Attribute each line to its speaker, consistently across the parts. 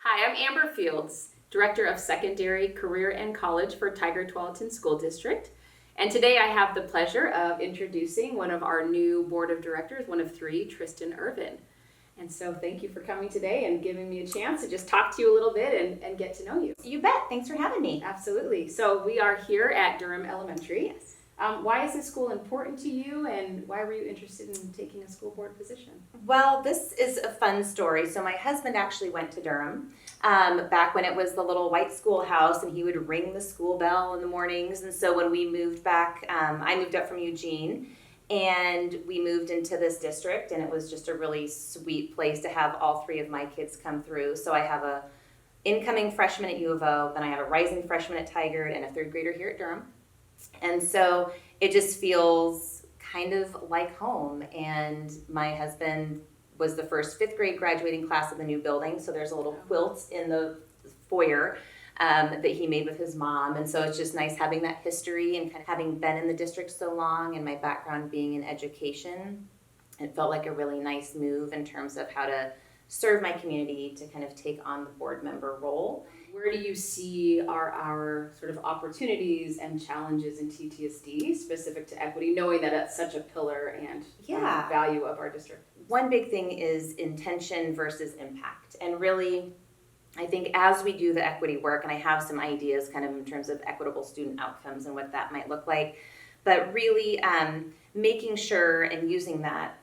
Speaker 1: Hi, I'm Amber Fields, Director of Secondary Career and College for Tigard-Tualatin School District. And today I have the pleasure of introducing one of our new board of directors, one of three, Tristan Irvin. And so thank you for coming today and giving me a chance to just talk to you a little bit and get to know you.
Speaker 2: You bet. Thanks for having me.
Speaker 1: Absolutely. So we are here at Durham Elementary.
Speaker 2: Yes.
Speaker 1: Why is this school important to you, and why were you interested in taking a school board position?
Speaker 2: Well, this is a fun story. So my husband actually went to Durham back when it was the little white schoolhouse, and he would ring the school bell in the mornings. And so when we moved back, I moved up from Eugene, and we moved into this district, and it was just a really sweet place to have all three of my kids come through. So I have a incoming freshman at U of O, then I have a rising freshman at Tigard, and a third grader here at Durham. And so it just feels kind of like home. And my husband was the first fifth grade graduating class of the new building. So there's a little quilt in the foyer that he made with his mom. And so it's just nice having that history and kind of having been in the district so long and my background being in education. It felt like a really nice move in terms of how to serve my community to kind of take on the board member role.
Speaker 1: Where do you see are our sort of opportunities and challenges in TTSD specific to equity, knowing that it's such a pillar and value of our district?
Speaker 2: One big thing is intention versus impact. And really, I think as we do the equity work, and I have some ideas kind of in terms of equitable student outcomes and what that might look like, but really making sure and using that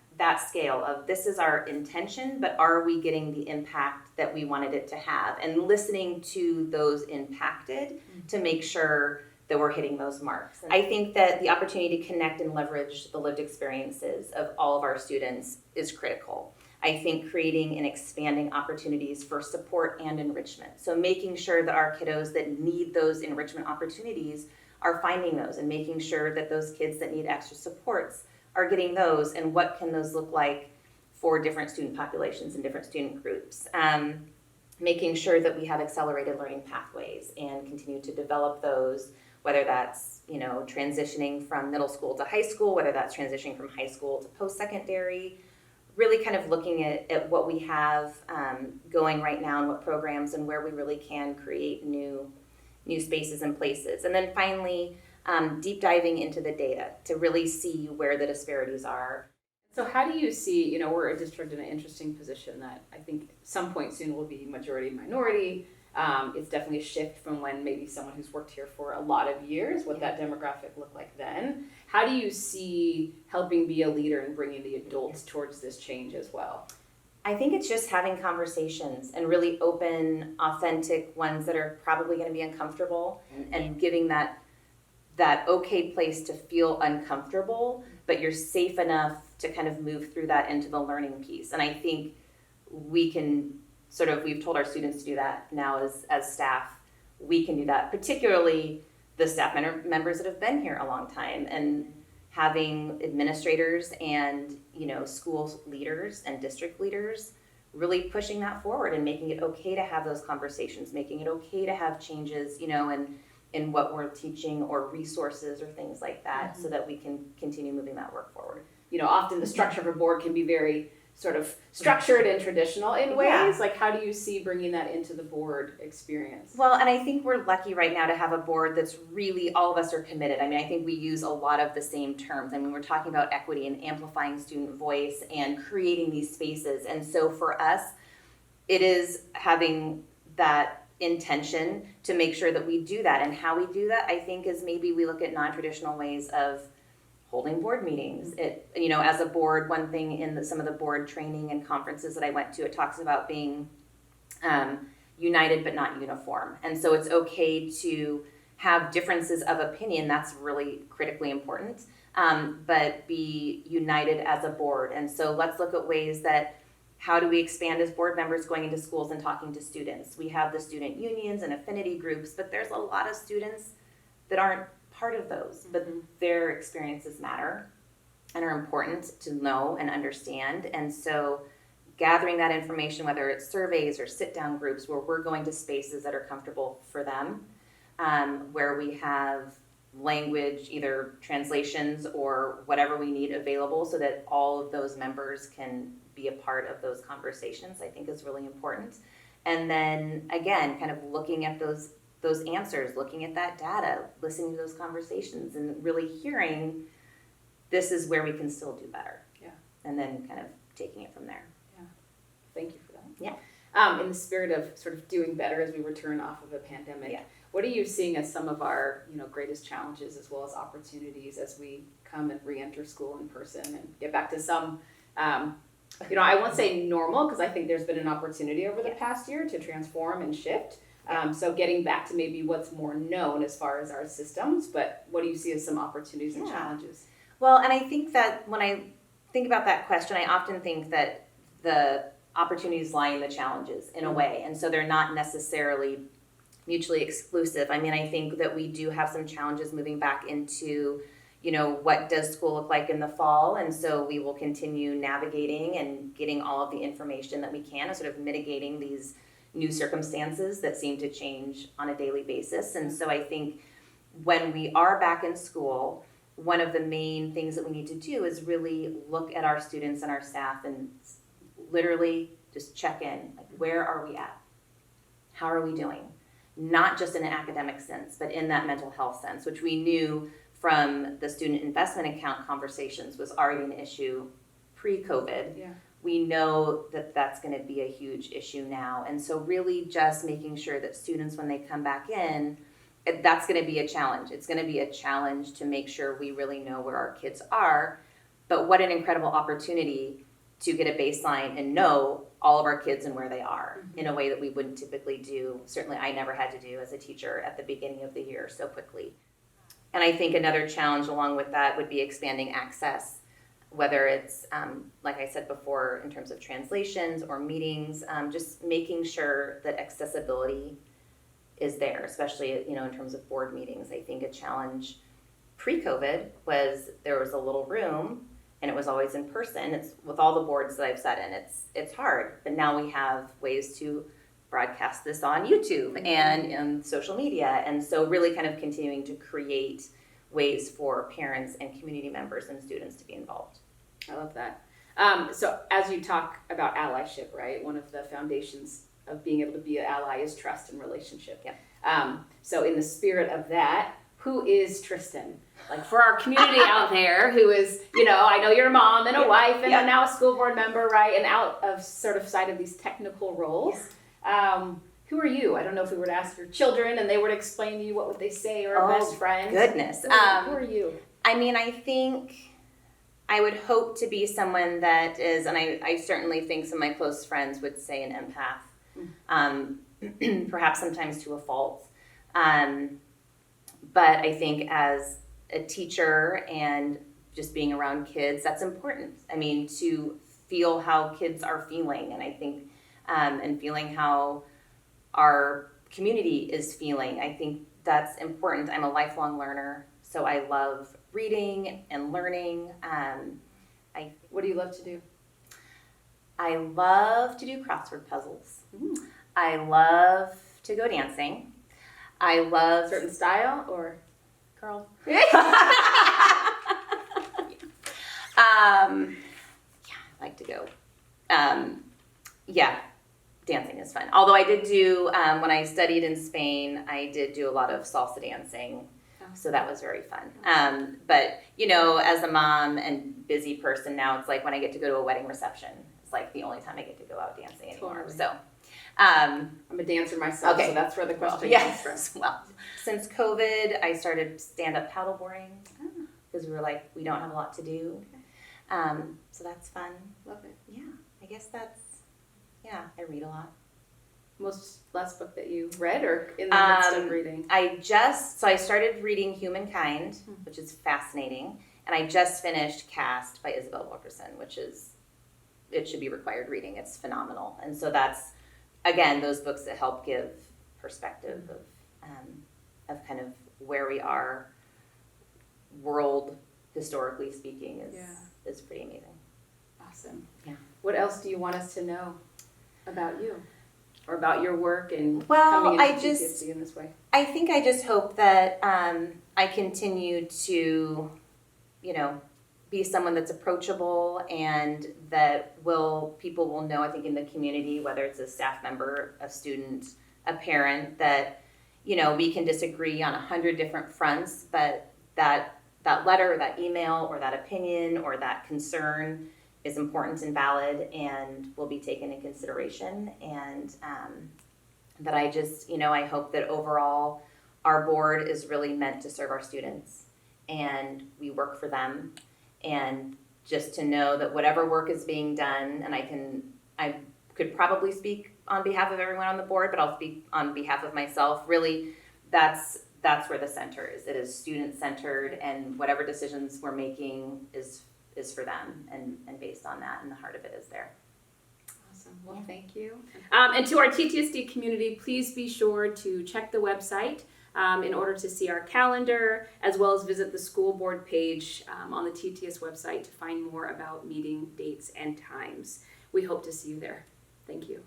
Speaker 2: scale of this is our intention, but are we getting the impact that we wanted it to have, and listening to those impacted to make sure that we're hitting those marks. I think that the opportunity to connect and leverage the lived experiences of all of our students is critical. I think creating and expanding opportunities for support and enrichment. So making sure that our kiddos that need those enrichment opportunities are finding those, and making sure that those kids that need extra supports are getting those, and what can those look like for different student populations and different student groups. Making sure that we have accelerated learning pathways and continue to develop those, whether that's transitioning from middle school to high school, whether that's transitioning from high school to post-secondary, really kind of looking at what we have going right now and what programs and where we really can create new spaces and places. And then finally, deep diving into the data to really see where the disparities are.
Speaker 1: So how do you see, we're a district in an interesting position that I think some point soon will be majority minority. It's definitely a shift from when maybe someone who's worked here for a lot of years, what that demographic looked like then. How do you see helping be a leader and bringing the adults towards this change as well?
Speaker 2: I think it's just having conversations and really open, authentic ones that are probably going to be uncomfortable, and giving that okay place to feel uncomfortable, but you're safe enough to kind of move through that into the learning piece. And I think we can we've told our students to do that now as staff. We can do that, particularly the staff members that have been here a long time, and having administrators and school leaders and district leaders really pushing that forward and making it okay to have those conversations, making it okay to have changes, in what we're teaching or resources or things like that, so that we can continue moving that work forward.
Speaker 1: Often the structure of a board can be very sort of structured and traditional in ways.
Speaker 2: Yeah.
Speaker 1: Like, how do you see bringing that into the board experience?
Speaker 2: Well, and I think we're lucky right now to have a board that's really, all of us are committed. I mean, I think we use a lot of the same terms. I mean, we're talking about equity and amplifying student voice and creating these spaces. And so for us, it is having that intention to make sure that we do that. And how we do that, I think, is maybe we look at non-traditional ways of holding board meetings. As a board, one thing in some of the board training and conferences that I went to, it talks about being united but not uniform. And so it's okay to have differences of opinion. That's really critically important, but be united as a board. And so let's look at ways that, how do we expand as board members going into schools and talking to students? We have the student unions and affinity groups, but there's a lot of students that aren't part of those, but their experiences matter and are important to know and understand. And so gathering that information, whether it's surveys or sit-down groups where we're going to spaces that are comfortable for them, where we have language, either translations or whatever we need available, so that all of those members can be a part of those conversations, I think is really important. And then again, kind of looking at those answers, looking at that data, listening to those conversations, and really hearing this is where we can still do better.
Speaker 1: Yeah.
Speaker 2: And then kind of taking it from there.
Speaker 1: Yeah. Thank you for that.
Speaker 2: Yeah.
Speaker 1: In the spirit of sort of doing better as we return off of a pandemic, what are you seeing as some of our, greatest challenges as well as opportunities as we come and re-enter school in person and get back to some, I won't say normal, because I think there's been an opportunity over the past year to transform and shift. So getting back to maybe what's more known as far as our systems, but what do you see as some opportunities and challenges?
Speaker 2: Well, and I think that when I think about that question, I often think that the opportunities lie in the challenges in a way. And so they're not necessarily mutually exclusive. I mean, I think that we do have some challenges moving back into, what does school look like in the fall? And so we will continue navigating and getting all of the information that we can and sort of mitigating these new circumstances that seem to change on a daily basis. And so I think when we are back in school, one of the main things that we need to do is really look at our students and our staff and literally just check in. Like, where are we at? How are we doing? Not just in an academic sense, but in that mental health sense, which we knew from the student investment account conversations was already an issue pre-COVID.
Speaker 1: Yeah.
Speaker 2: We know that that's going to be a huge issue now. And so really just making sure that students, when they come back in, that's going to be a challenge. It's going to be a challenge to make sure we really know where our kids are. But what an incredible opportunity to get a baseline and know all of our kids and where they are in a way that we wouldn't typically do. Certainly I never had to do as a teacher at the beginning of the year so quickly. And I think another challenge along with that would be expanding access, whether it's, like I said before, in terms of translations or meetings, just making sure that accessibility is there, especially, in terms of board meetings. I think a challenge pre-COVID was there was a little room and it was always in person. It's with all the boards that I've sat in, it's hard, but now we have ways to broadcast this on YouTube and social media. And so really kind of continuing to create ways for parents and community members and students to be involved.
Speaker 1: I love that. So as you talk about allyship, right, one of the foundations of being able to be an ally is trust and relationship.
Speaker 2: Yep.
Speaker 1: So in the spirit of that, who is Tristan? Like for our community out there who is, I know you're a mom and a wife and now a school board member, right? And out of sort of side of these technical roles. Who are you? I don't know if we were to ask your children and they were to explain to you, what would they say, or a best friend?
Speaker 2: Goodness.
Speaker 1: Who are you?
Speaker 2: I mean, I think I would hope to be someone that is, and I certainly think some of my close friends would say an empath, perhaps sometimes to a fault. But I think as a teacher and just being around kids, that's important. I mean, to feel how kids are feeling, and I think, and feeling how our community is feeling. I think that's important. I'm a lifelong learner, so I love reading and learning.
Speaker 1: What do you love to do?
Speaker 2: I love to do crossword puzzles. I love to go dancing. I love
Speaker 1: Certain style or girl?
Speaker 2: Yeah, I like to go. Dancing is fun. Although I did do, when I studied in Spain, I did do a lot of salsa dancing. So that was very fun. But, as a mom and busy person now, it's like when I get to go to a wedding reception, it's like the only time I get to go out dancing anymore.
Speaker 1: Totally.
Speaker 2: So,
Speaker 1: I'm a dancer myself,
Speaker 2: okay.
Speaker 1: So that's where the question
Speaker 2: yes.
Speaker 1: comes from.
Speaker 2: Well, since COVID, I started stand-up paddleboarding because we were like, we don't have a lot to do.
Speaker 1: Okay.
Speaker 2: So that's fun.
Speaker 1: Love it.
Speaker 2: Yeah, I guess I read a lot.
Speaker 1: Last book that you read or in the midst of reading?
Speaker 2: I started reading Humankind, which is fascinating, and I just finished Cast by Isabel Wilkerson, it should be required reading. It's phenomenal. And so that's, again, those books that help give perspective of kind of where we are, world historically speaking, is pretty amazing.
Speaker 1: Awesome.
Speaker 2: Yeah.
Speaker 1: What else do you want us to know about you? Or about your work and
Speaker 2: Well,
Speaker 1: coming into GCSD in this way?
Speaker 2: I think I just hope that I continue to, be someone that's approachable and that people will know, I think, in the community, whether it's a staff member, a student, a parent, that, you know, we can disagree on 100 different fronts, but that letter or that email or that opinion or that concern is important and valid and will be taken in consideration. And that I just, you know, I hope that overall our board is really meant to serve our students and we work for them. And just to know that whatever work is being done, and I could probably speak on behalf of everyone on the board, but I'll speak on behalf of myself. Really, that's where the center is. It is student-centered, and whatever decisions we're making is for them, and based on that, and the heart of it is there.
Speaker 1: Awesome. Well, thank you. And to our TTSD community, please be sure to check the website in order to see our calendar, as well as visit the school board page on the TTS website to find more about meeting dates and times. We hope to see you there. Thank you.